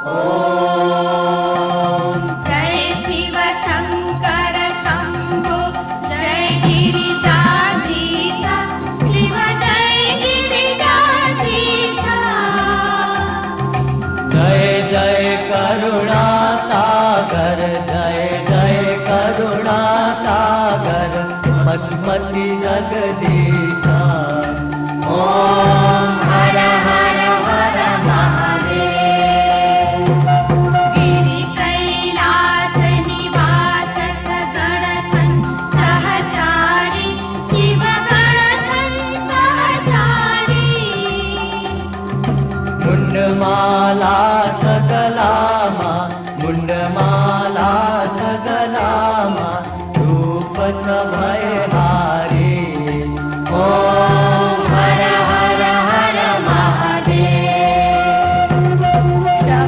ओम जय शिव शंकर शंभो जय गिरिजाधीश शिव जय गिरिजाधीश जय जय करुणा सागर जय जय करुणा सागर मस्मति जगदीश। ओम